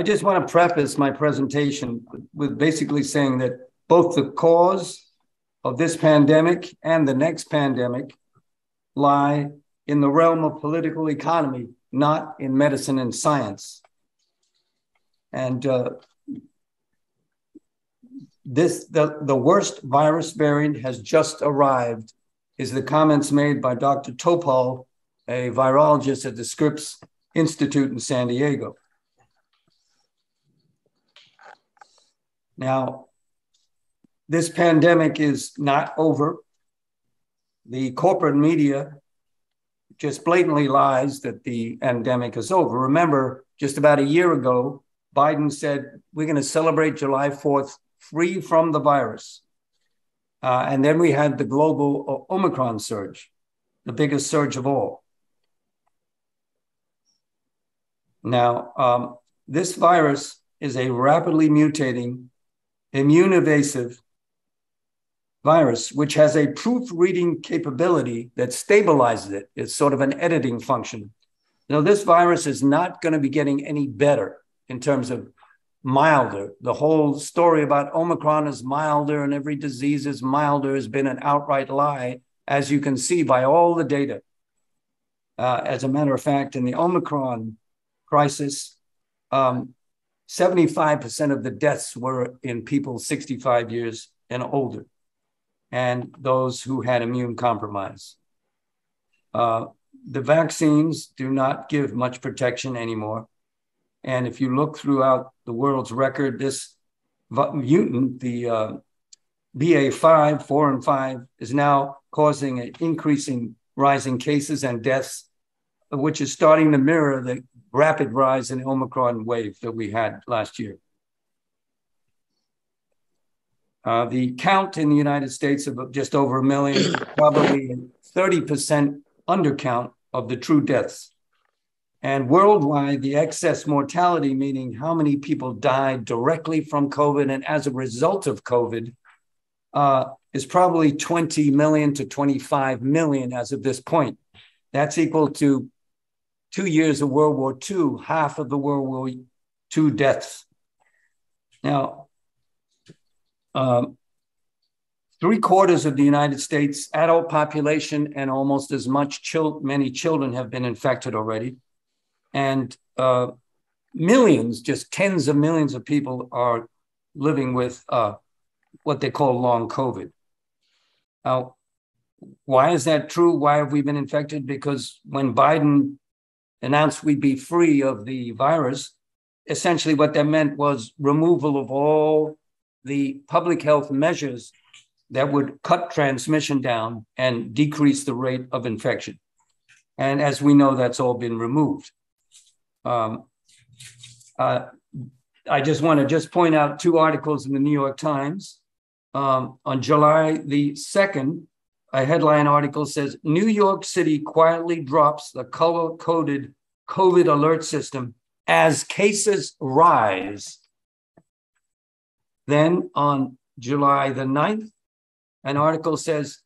I just want to preface my presentation with basically saying that both the cause of this pandemic and the next pandemic lie in the realm of political economy, not in medicine and science. And the worst virus variant has just arrived, is the comments made by Dr. Topol, a virologist at the Scripps Institute in San Diego. Now, this pandemic is not over. The corporate media just blatantly lies that the pandemic is over. Remember, just about a year ago, Biden said, we're going to celebrate July 4th free from the virus. And then we had the global Omicron surge, the biggest surge of all. Now, this virus is a rapidly mutating, immune evasive virus, which has a proofreading capability that stabilizes it. It's sort of an editing function. Now, this virus is not going to be getting any better in terms of milder. The whole story about Omicron is milder and every disease is milder has been an outright lie, as you can see by all the data. As a matter of fact, in the Omicron crisis, 75% of the deaths were in people 65 years and older, and those who had immune compromise. The vaccines do not give much protection anymore. And if you look throughout the world's record, this mutant, the BA5, 4 and 5, is now causing an increasing rising cases and deaths, which is starting to mirror the rapid rise in the Omicron wave that we had last year. The count in the United States of just over 1 million, probably 30% undercount of the true deaths. And worldwide, the excess mortality, meaning how many people died directly from COVID and as a result of COVID, is probably 20 million to 25 million as of this point. That's equal to 2 years of World War II, half of the World War II deaths. Now, 3/4 of the United States adult population and almost as many children have been infected already. And millions, just tens of millions of people are living with what they call long COVID. Now, why is that true? Why have we been infected? Because when Biden announced we'd be free of the virus, essentially what that meant was removal of all the public health measures that would cut transmission down and decrease the rate of infection. And as we know, that's all been removed. I just want to point out 2 articles in the New York Times. On July the 2nd, a headline article says, New York City quietly drops the color-coded COVID alert system as cases rise. Then on July the 9th, an article says,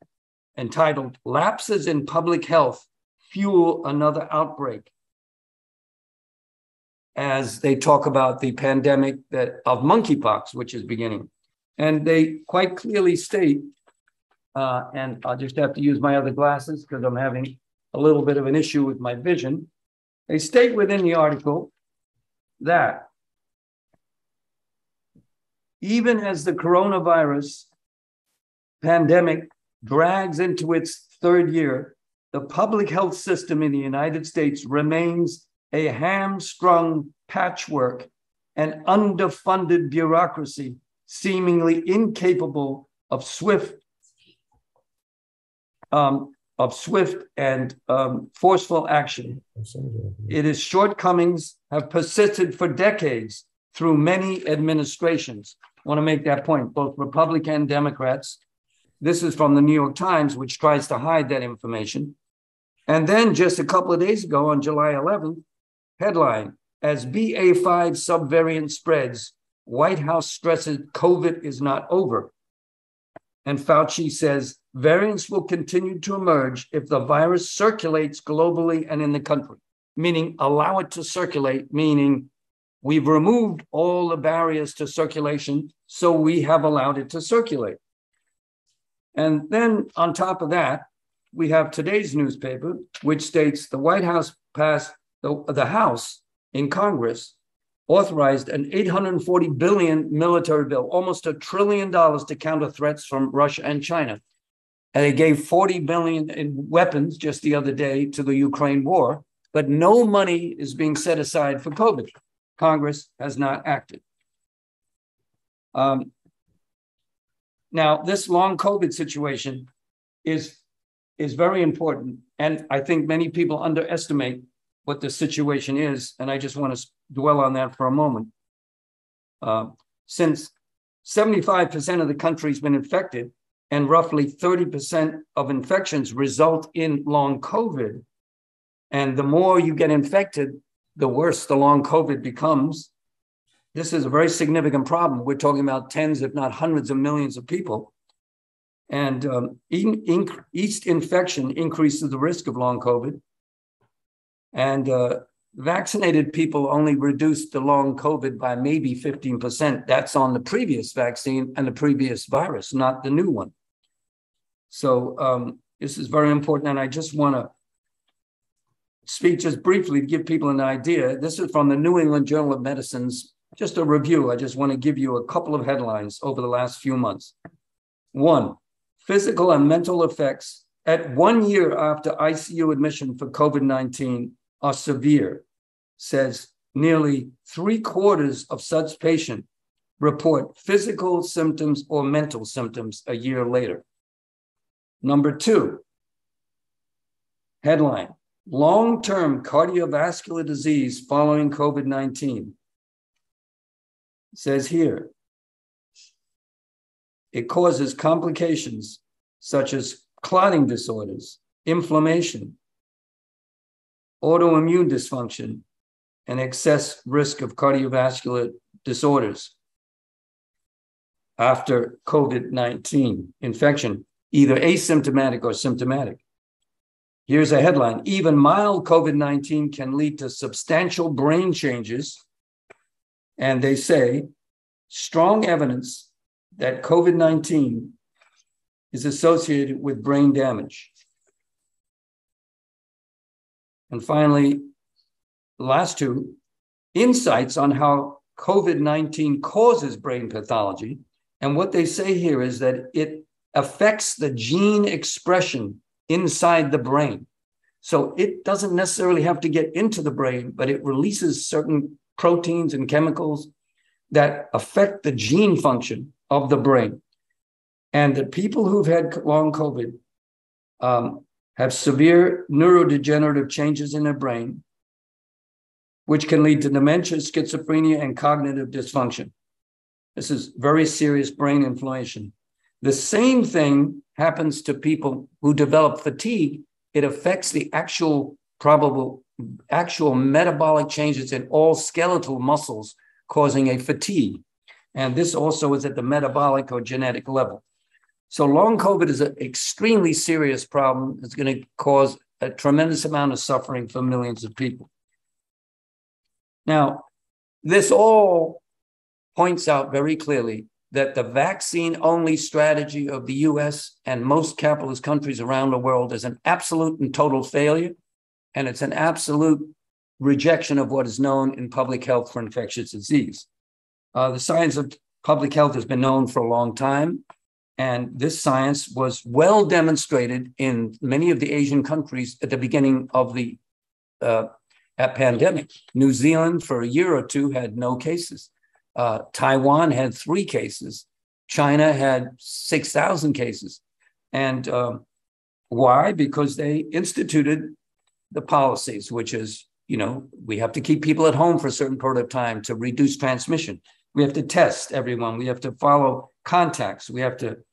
entitled, Lapses in Public Health Fuel Another Outbreak, as they talk about the pandemic of monkeypox, which is beginning. And they quite clearly state, and I'll just have to use my other glasses because I'm having a little bit of an issue with my vision. They state within the article that even as the coronavirus pandemic drags into its 3rd year, the public health system in the United States remains a hamstrung patchwork and underfunded bureaucracy, seemingly incapable of swift and forceful action. Its shortcomings have persisted for decades through many administrations. I want to make that point, both Republican and Democrats. This is from the New York Times, which tries to hide that information. And then just a couple of days ago, on July 11th, headline, as BA5 subvariant spreads, White House stresses COVID is not over. And Fauci says variants will continue to emerge if the virus circulates globally and in the country, meaning allow it to circulate, meaning We've removed all the barriers to circulation, so we have allowed it to circulate. And then on top of that, we have today's newspaper, which states the White House passed, the House in Congress authorized an $840 billion military bill, almost $1 trillion to counter threats from Russia and China. And they gave $40 billion in weapons just the other day to the Ukraine war, but no money is being set aside for COVID. Congress has not acted. Now, this long COVID situation is very important. And I think many people underestimate what the situation is. And I just want to dwell on that for a moment. Since 75% of the country's been infected and roughly 30% of infections result in long COVID, and the more you get infected, the worse the long COVID becomes. This is a very significant problem. We're talking about tens, if not hundreds of millions of people. And each infection increases the risk of long COVID. And vaccinated people only reduced the long COVID by maybe 15%. That's on the previous vaccine and the previous virus, not the new one. So this is very important. And I just want to speak just briefly to give people an idea. This is from the New England Journal of Medicine's, just a review. I just want to give you a couple of headlines over the last few months. One, physical and mental effects at 1 year after ICU admission for COVID-19 are severe, says nearly 3/4 of such patients report physical symptoms or mental symptoms a year later. Number two, headline, long-term cardiovascular disease following COVID-19. It says here, it causes complications such as clotting disorders, inflammation, autoimmune dysfunction, and excess risk of cardiovascular disorders after COVID-19 infection, either asymptomatic or symptomatic. Here's a headline, even mild COVID-19 can lead to substantial brain changes. And they say, strong evidence that COVID-19 is associated with brain damage. And finally, the last two, insights on how COVID-19 causes brain pathology. And what they say here is that it affects the gene expression inside the brain. So it doesn't necessarily have to get into the brain, but it releases certain proteins and chemicals that affect the gene function of the brain. And the people who've had long COVID have severe neurodegenerative changes in their brain, which can lead to dementia, schizophrenia, and cognitive dysfunction. This is very serious brain inflammation. The same thing happens to people who develop fatigue. It affects the actual metabolic changes in all skeletal muscles, causing a fatigue. And this also is at the metabolic or genetic level. So long COVID is an extremely serious problem. It's going to cause a tremendous amount of suffering for millions of people. Now, this all points out very clearly that the vaccine-only strategy of the US and most capitalist countries around the world is an absolute and total failure, and it's an absolute rejection of what is known in public health for infectious disease. The science of public health has been known for a long time, and this science was well demonstrated in many of the Asian countries at the beginning of the pandemic. New Zealand, for a year or two, had no cases. Taiwan had 3 cases. China had 6,000 cases. And why? Because they instituted the policies, which is, we have to keep people at home for a certain period of time to reduce transmission. We have to test everyone. We have to follow contacts. We have to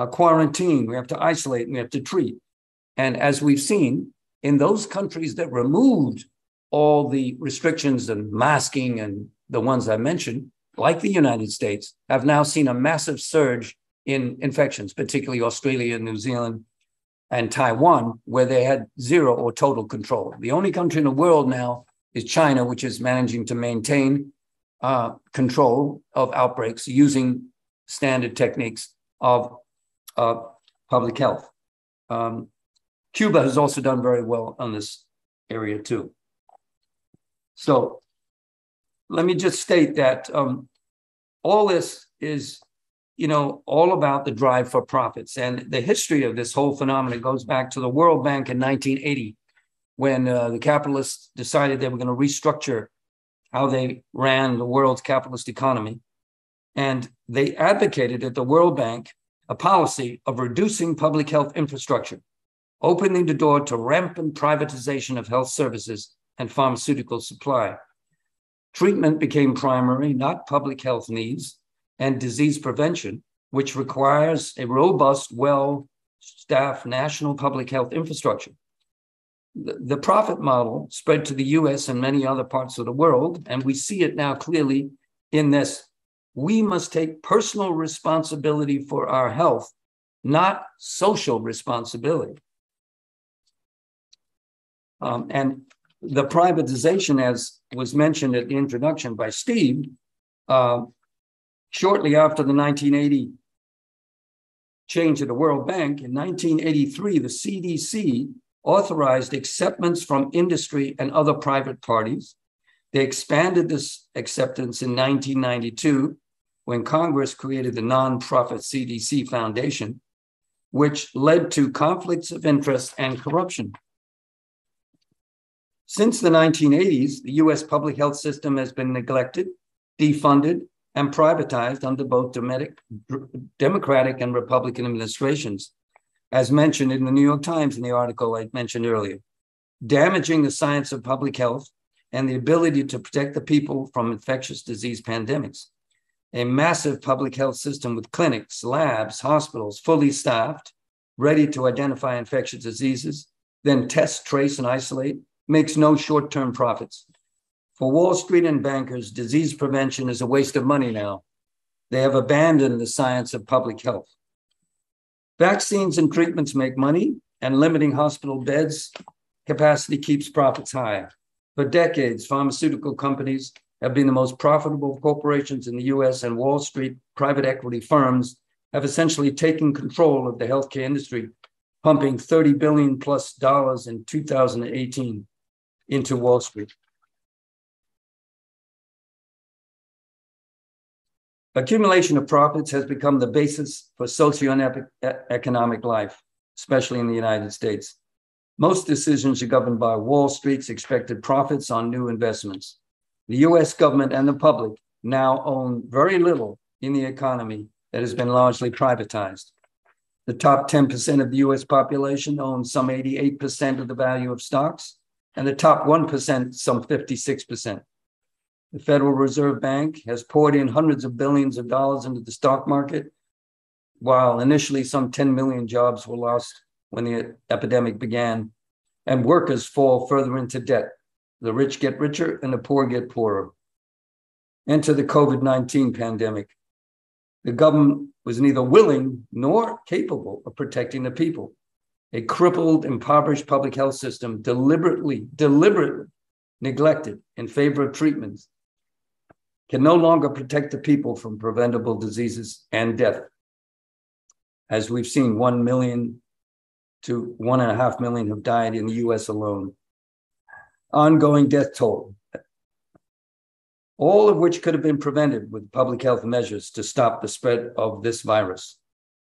quarantine. We have to isolate. We have to treat. And as we've seen, in those countries that removed all the restrictions and masking and the ones I mentioned, like the United States, have now seen a massive surge in infections, particularly Australia, New Zealand, and Taiwan, where they had zero or total control. The only country in the world now is China, which is managing to maintain control of outbreaks using standard techniques of public health. Cuba has also done very well on this area too. So let me just state that all this is, all about the drive for profits. And the history of this whole phenomenon goes back to the World Bank in 1980, when the capitalists decided they were going to restructure how they ran the world's capitalist economy. And they advocated at the World Bank a policy of reducing public health infrastructure, opening the door to rampant privatization of health services and pharmaceutical supply. Treatment became primary, not public health needs, and disease prevention, which requires a robust, well-staffed national public health infrastructure. The profit model spread to the US and many other parts of the world, and we see it now clearly in this: we must take personal responsibility for our health, not social responsibility. And the privatization, as was mentioned at the introduction by Steve, shortly after the 1980 change of the World Bank, in 1983, the CDC authorized acceptance from industry and other private parties. They expanded this acceptance in 1992 when Congress created the nonprofit CDC Foundation, which led to conflicts of interest and corruption. Since the 1980s, the US public health system has been neglected, defunded, and privatized under both Democratic and Republican administrations, as mentioned in the New York Times in the article I mentioned earlier, damaging the science of public health and the ability to protect the people from infectious disease pandemics. A massive public health system with clinics, labs, hospitals, fully staffed, ready to identify infectious diseases, then test, trace, and isolate, makes no short-term profits. For Wall Street and bankers, disease prevention is a waste of money now. They have abandoned the science of public health. Vaccines and treatments make money, and limiting hospital beds capacity keeps profits high. For decades, pharmaceutical companies have been the most profitable corporations in the US, and Wall Street private equity firms have essentially taken control of the healthcare industry, pumping $30 billion plus in 2018 into Wall Street. Accumulation of profits has become the basis for socioeconomic life, especially in the United States. Most decisions are governed by Wall Street's expected profits on new investments. The US government and the public now own very little in the economy that has been largely privatized. The top 10% of the US population owns some 88% of the value of stocks, and the top 1%, some 56%. The Federal Reserve Bank has poured in hundreds of billions of dollars into the stock market, while initially some 10 million jobs were lost when the epidemic began, and workers fall further into debt. The rich get richer and the poor get poorer. Enter the COVID-19 pandemic. The government was neither willing nor capable of protecting the people. A crippled, impoverished public health system deliberately neglected in favor of treatments can no longer protect the people from preventable diseases and death. As we've seen, 1 million to 1.5 million have died in the US alone. Ongoing death toll, all of which could have been prevented with public health measures to stop the spread of this virus.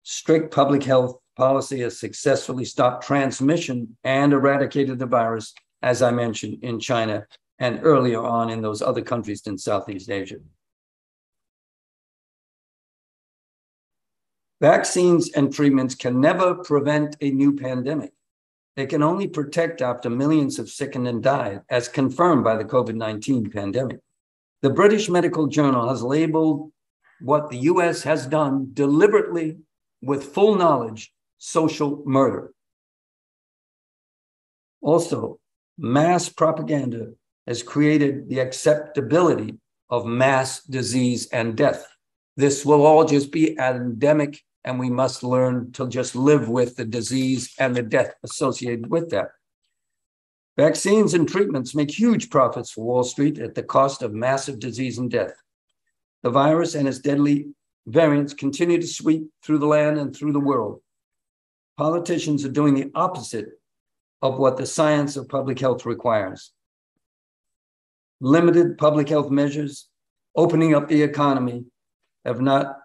Strict public health policy has successfully stopped transmission and eradicated the virus, as I mentioned, in China and earlier on in those other countries in Southeast Asia. Vaccines and treatments can never prevent a new pandemic. They can only protect after millions have sickened and died, as confirmed by the COVID-19 pandemic. The British Medical Journal has labeled what the US has done deliberately, with full knowledge, social murder. Also, mass propaganda has created the acceptability of mass disease and death. This will all just be endemic, and we must learn to just live with the disease and the death associated with that. Vaccines and treatments make huge profits for Wall Street at the cost of massive disease and death. The virus and its deadly variants continue to sweep through the land and through the world. Politicians are doing the opposite of what the science of public health requires. Limited public health measures, opening up the economy, have not,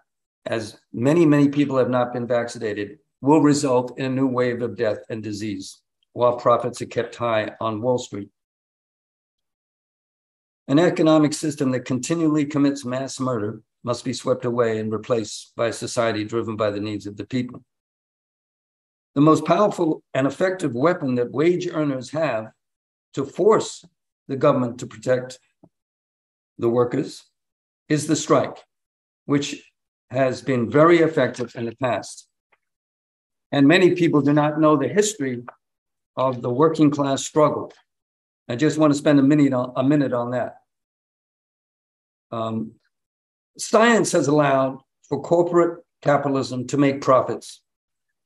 as many people have not been vaccinated, will result in a new wave of death and disease, while profits are kept high on Wall Street. An economic system that continually commits mass murder must be swept away and replaced by a society driven by the needs of the people. The most powerful and effective weapon that wage earners have to force the government to protect the workers is the strike, which has been very effective in the past. And many people do not know the history of the working class struggle. I just want to spend a minute on that. Science has allowed for corporate capitalism to make profits,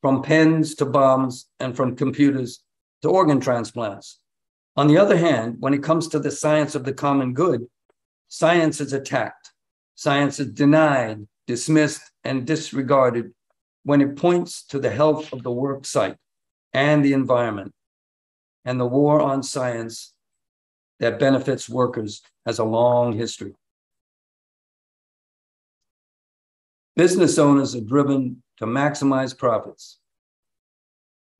from pens to bombs and from computers to organ transplants. On the other hand, when it comes to the science of the common good, science is attacked. Science is denied, dismissed, and disregarded when it points to the health of the work site and the environment. And the war on science that benefits workers has a long history. Business owners are driven to maximize profits.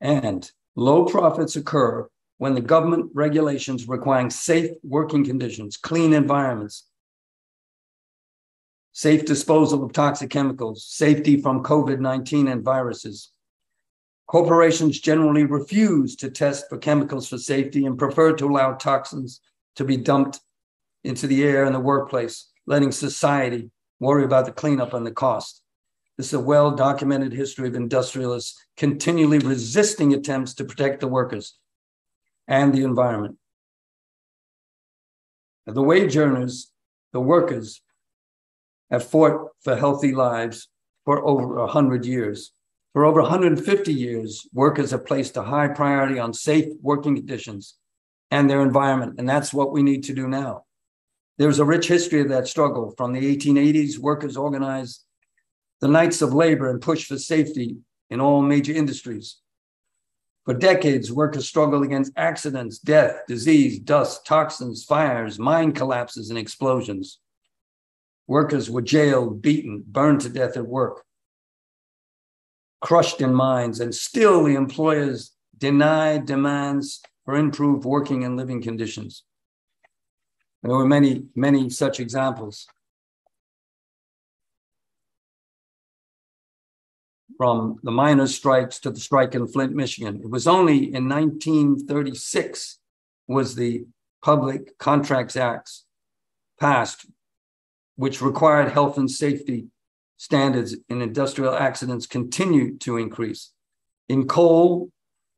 And low profits occur when the government regulations requiring safe working conditions, clean environments, safe disposal of toxic chemicals, safety from COVID-19 and viruses. Corporations generally refuse to test for chemicals for safety and prefer to allow toxins to be dumped into the air in the workplace, letting society worry about the cleanup and the cost. This is a well-documented history of industrialists continually resisting attempts to protect the workers and the environment. The wage earners, the workers, have fought for healthy lives for over 100 years. For over 150 years, workers have placed a high priority on safe working conditions and their environment, and that's what we need to do now. There's a rich history of that struggle. From the 1880s, workers organized the Knights of Labor and pushed for safety in all major industries. For decades, workers struggled against accidents, death, disease, dust, toxins, fires, mine collapses, and explosions. Workers were jailed, beaten, burned to death at work, crushed in mines, and still the employers denied demands for improved working and living conditions. There were many such examples. From the miners' strikes to the strike in Flint, Michigan. It was only in 1936 was the Public Contracts Act passed, which required health and safety standards in industrial accidents continued to increase. In coal,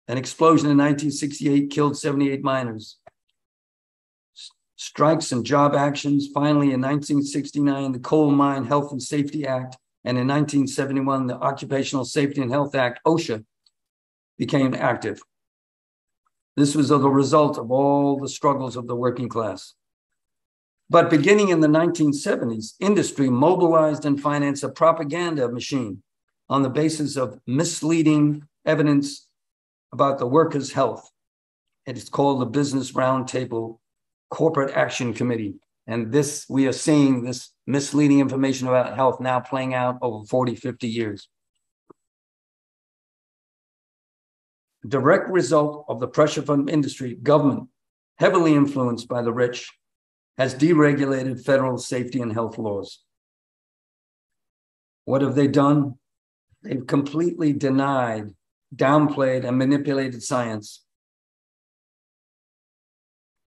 an explosion in 1968 killed 78 miners. Strikes and job actions. Finally, in 1969, the Coal Mine Health and Safety Act, and in 1971, the Occupational Safety and Health Act, OSHA, became active. This was the result of all the struggles of the working class. But beginning in the 1970s, industry mobilized and financed a propaganda machine on the basis of misleading evidence about the workers' health. It is called the Business Roundtable Corporate Action Committee. And this, we are seeing this misleading information about health now playing out over 40, 50 years. Direct result of the pressure from industry, government, heavily influenced by the rich, has deregulated federal safety and health laws. What have they done? They've completely denied, downplayed, and manipulated science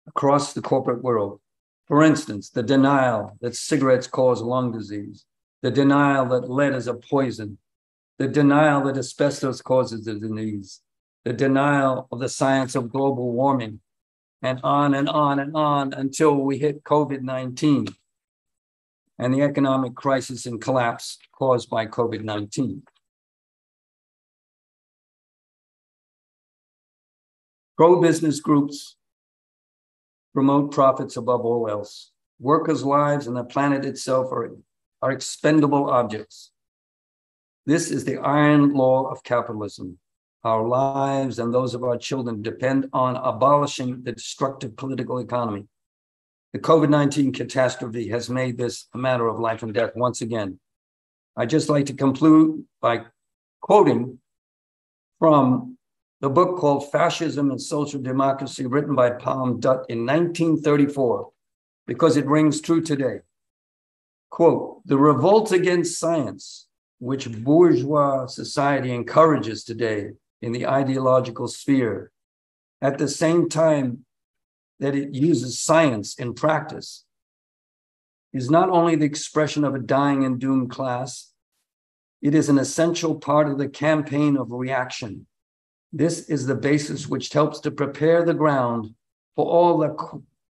across the corporate world. For instance, the denial that cigarettes cause lung disease, the denial that lead is a poison, the denial that asbestos causes the disease, the denial of the science of global warming, and on and on and on until we hit COVID-19 and the economic crisis and collapse caused by COVID-19. Pro-business groups promote profits above all else. Workers' lives and the planet itself are expendable objects. This is the iron law of capitalism. Our lives and those of our children depend on abolishing the destructive political economy. The COVID-19 catastrophe has made this a matter of life and death once again. I'd just like to conclude by quoting from the book called Fascism and Social Democracy, written by Palm Dutt in 1934, because it rings true today. Quote, the revolt against science, which bourgeois society encourages today in the ideological sphere, at the same time that it uses science in practice, is not only the expression of a dying and doomed class, it is an essential part of the campaign of reaction. This is the basis which helps to prepare the ground for all the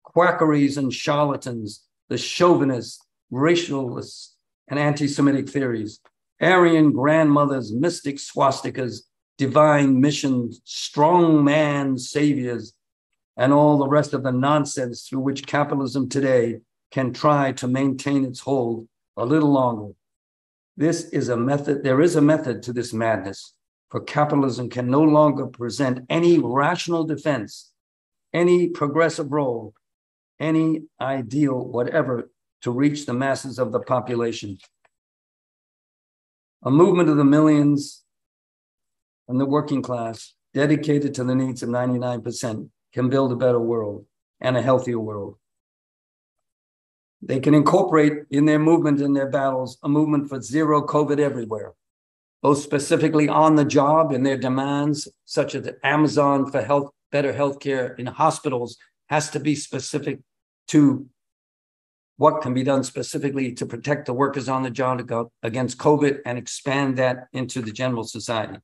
quackeries and charlatans, the chauvinists, racialists, and anti-Semitic theories, Aryan grandmothers, mystic swastikas, divine missions, strong man saviors, and all the rest of the nonsense through which capitalism today can try to maintain its hold a little longer. This is a method, there is a method to this madness, for capitalism can no longer present any rational defense, any progressive role, any ideal, whatever, to reach the masses of the population. A movement of the millions and the working class dedicated to the needs of 99% can build a better world and a healthier world. They can incorporate in their movement and their battles a movement for zero COVID everywhere, both specifically on the job in their demands, such as Amazon for health, better healthcare in hospitals has to be specific to what can be done specifically to protect the workers on the job against COVID and expand that into the general society.